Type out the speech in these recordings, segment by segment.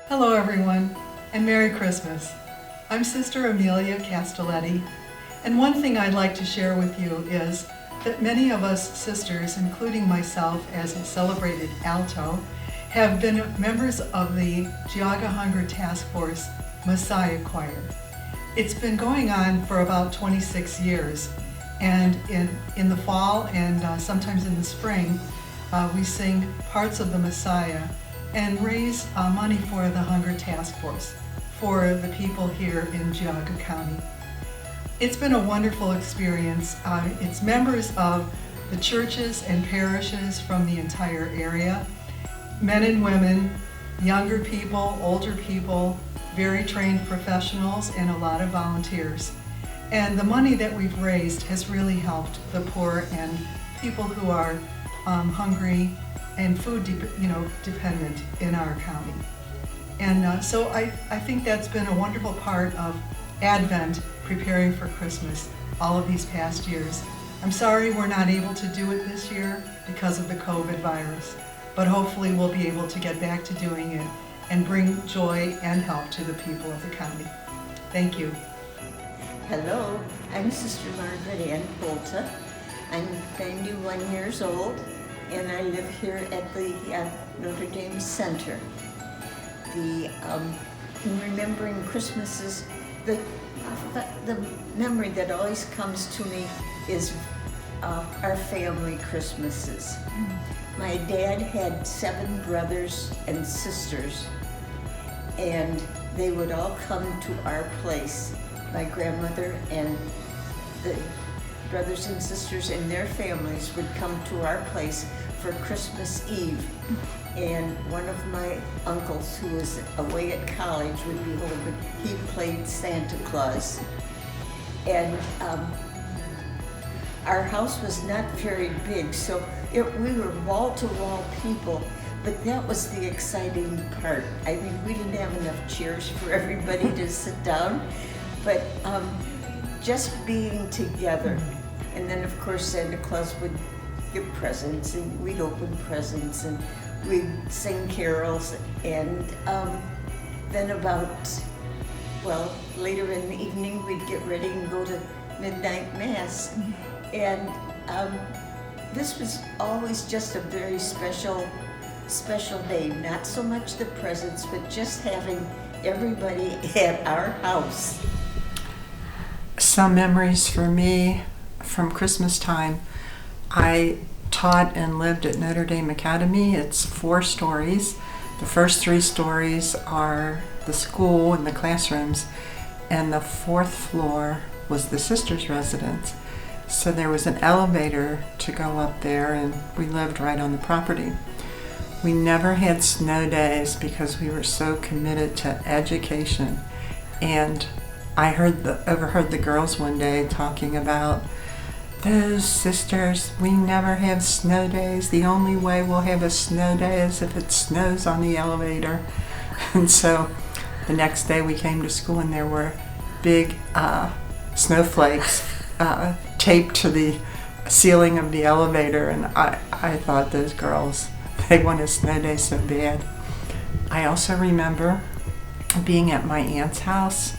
Hello everyone, and Merry Christmas. I'm Sister Amelia Castelletti, and one thing I'd like to share with you is that many of us sisters, including myself as a celebrated alto, have been members of the Geauga Hunger Task Force Messiah Choir. It's been going on for about 26 years, and in the fall and sometimes in the spring, we sing parts of the Messiah and raise money for the Hunger Task Force for the people here in Geauga County. It's been a wonderful experience. It's members of the churches and parishes from the entire area, men and women, younger people, older people, very trained professionals, and a lot of volunteers. And the money that we've raised has really helped the poor and people who are hungry and food dependent in our county. And so I think that's been a wonderful part of Advent, preparing for Christmas all of these past years. I'm sorry we're not able to do it this year because of the COVID virus, but hopefully we'll be able to get back to doing it and bring joy and help to the people of the county. Thank you. Hello, I'm Sister Margaret Ann Polta. I'm 91 years old, and I live here at the Notre Dame Center. In remembering Christmases, the memory that always comes to me is our family Christmases. My dad had 7 brothers and sisters, and they would all come to our place. My grandmother and the brothers and sisters and their families would come to our place for Christmas Eve. And one of my uncles, who was away at college, would be home, but he played Santa Claus. And our house was not very big, so we were wall-to-wall people, but that was the exciting part. I mean, we didn't have enough chairs for everybody to sit down, but just being together. And then, of course, Santa Claus would give presents, and we'd open presents, and we'd sing carols. And then later in the evening, we'd get ready and go to midnight mass. And this was always just a very special day. Not so much the presents, but just having everybody at our house. Some memories for me from Christmas time. I taught and lived at Notre Dame Academy. It's 4 stories. The first 3 stories are the school and the classrooms, and the 4th floor was the sisters' residence. So there was an elevator to go up there, and we lived right on the property. We never had snow days because we were so committed to education. And I overheard the girls one day talking about, those sisters, we never have snow days. The only way we'll have a snow day is if it snows on the elevator. And so the next day we came to school, and there were big snowflakes taped to the ceiling of the elevator, and I thought, those girls, they want a snow day so bad. I also remember being at my aunt's house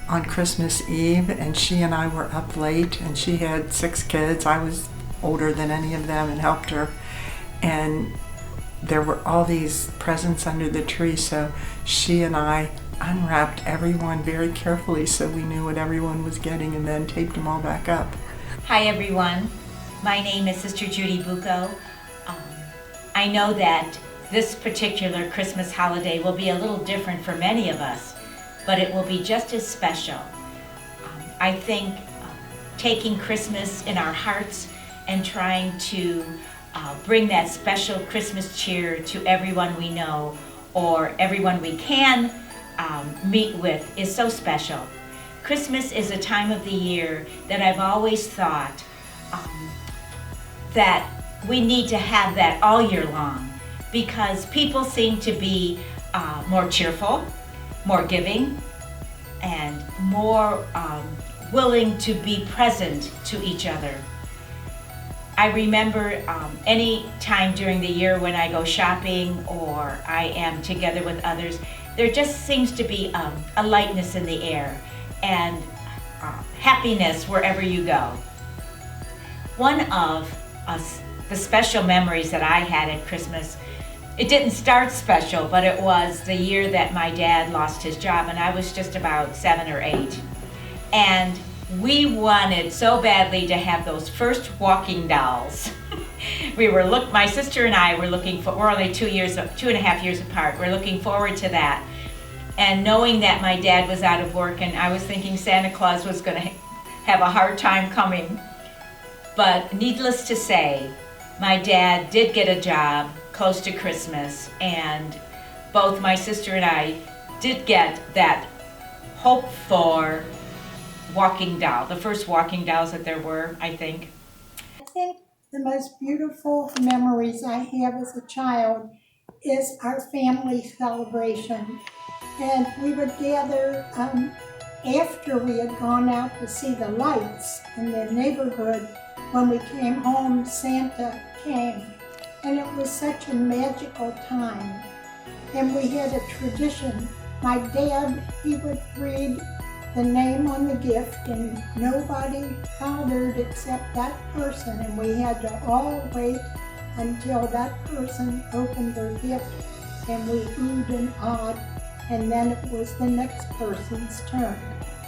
on Christmas Eve, and she and I were up late, and she had 6 kids. I was older than any of them and helped her, and there were all these presents under the tree, so she and I unwrapped everyone very carefully so we knew what everyone was getting, and then taped them all back up. Hi everyone, my name is Sister Judy Bucco. I know that this particular Christmas holiday will be a little different for many of us, but it will be just as special. I think taking Christmas in our hearts and trying to bring that special Christmas cheer to everyone we know or everyone we can meet with is so special. Christmas is a time of the year that I've always thought that we need to have that all year long, because people seem to be more cheerful, more giving, and more willing to be present to each other. I remember any time during the year when I go shopping or I am together with others, there just seems to be a lightness in the air and happiness wherever you go. One of the special memories that I had at Christmas, it didn't start special, but it was the year that my dad lost his job, and I was just about 7 or 8. And we wanted so badly to have those first walking dolls. My sister and I were looking for, we're only 2.5 years apart, we're looking forward to that. And knowing that my dad was out of work, and I was thinking Santa Claus was going to have a hard time coming. But needless to say, my dad did get a job close to Christmas, and both my sister and I did get that hoped for walking doll, the first walking dolls that there were, I think. I think the most beautiful memories I have as a child is our family celebration. And we would gather after we had gone out to see the lights in the neighborhood. When we came home, Santa came, and it was such a magical time. And we had a tradition. My dad, he would read the name on the gift, and nobody hollered except that person, and we had to all wait until that person opened their gift, and we oohed and awed, and then it was the next person's turn.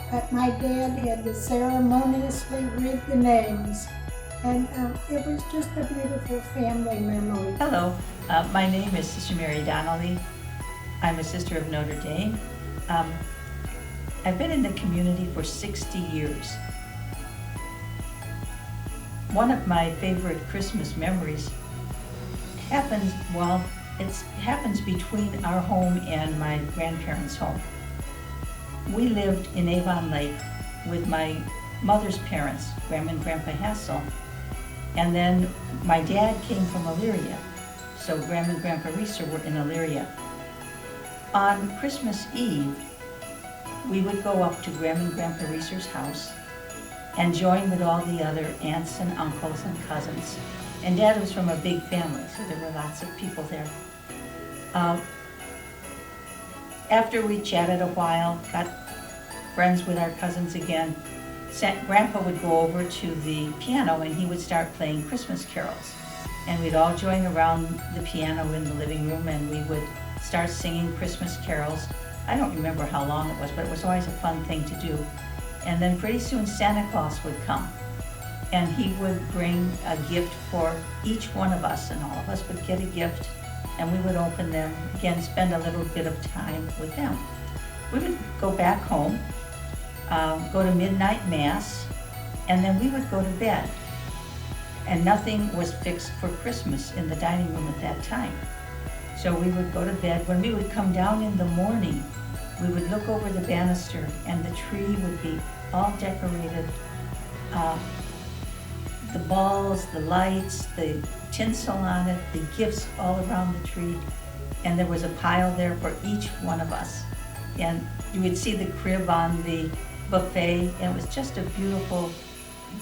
But my dad had to ceremoniously read the names, and it was just a beautiful family memory. Hello, my name is Sister Mary Donnelly. I'm a sister of Notre Dame. I've been in the community for 60 years. One of my favorite Christmas memories happens between our home and my grandparents' home. We lived in Avon Lake with my mother's parents, Grandma and Grandpa Hassel, and then my dad came from Elyria, so Grandma and Grandpa Reeser were in Elyria. On Christmas Eve, we would go up to Grandma and Grandpa Reeser's house and join with all the other aunts and uncles and cousins. And Dad was from a big family, so there were lots of people there. After we chatted a while, got friends with our cousins again, Grandpa would go over to the piano and he would start playing Christmas carols. And we'd all join around the piano in the living room and we would start singing Christmas carols. I don't remember how long it was, but it was always a fun thing to do. And then pretty soon Santa Claus would come and he would bring a gift for each one of us, and all of us would get a gift and we would open them, again, spend a little bit of time with them. We would go back home, go to midnight mass, and then we would go to bed. And nothing was fixed for Christmas in the dining room at that time. So we would go to bed. When we would come down in the morning, we would look over the banister and the tree would be all decorated. The balls, the lights, the tinsel on it, the gifts all around the tree. And there was a pile there for each one of us. And you would see the crib on the buffet, and it was just a beautiful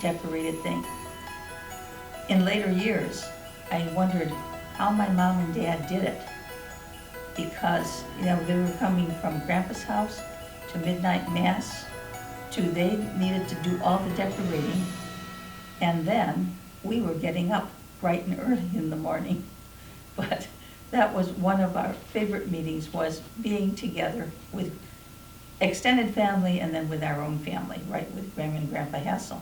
decorated thing. In later years, I wondered how my mom and dad did it, because they were coming from Grandpa's house to midnight mass to they needed to do all the decorating, and then we were getting up bright and early in the morning. But that was one of our favorite meetings, was being together with extended family and then with our own family, right, with Grandma and Grandpa Hassel.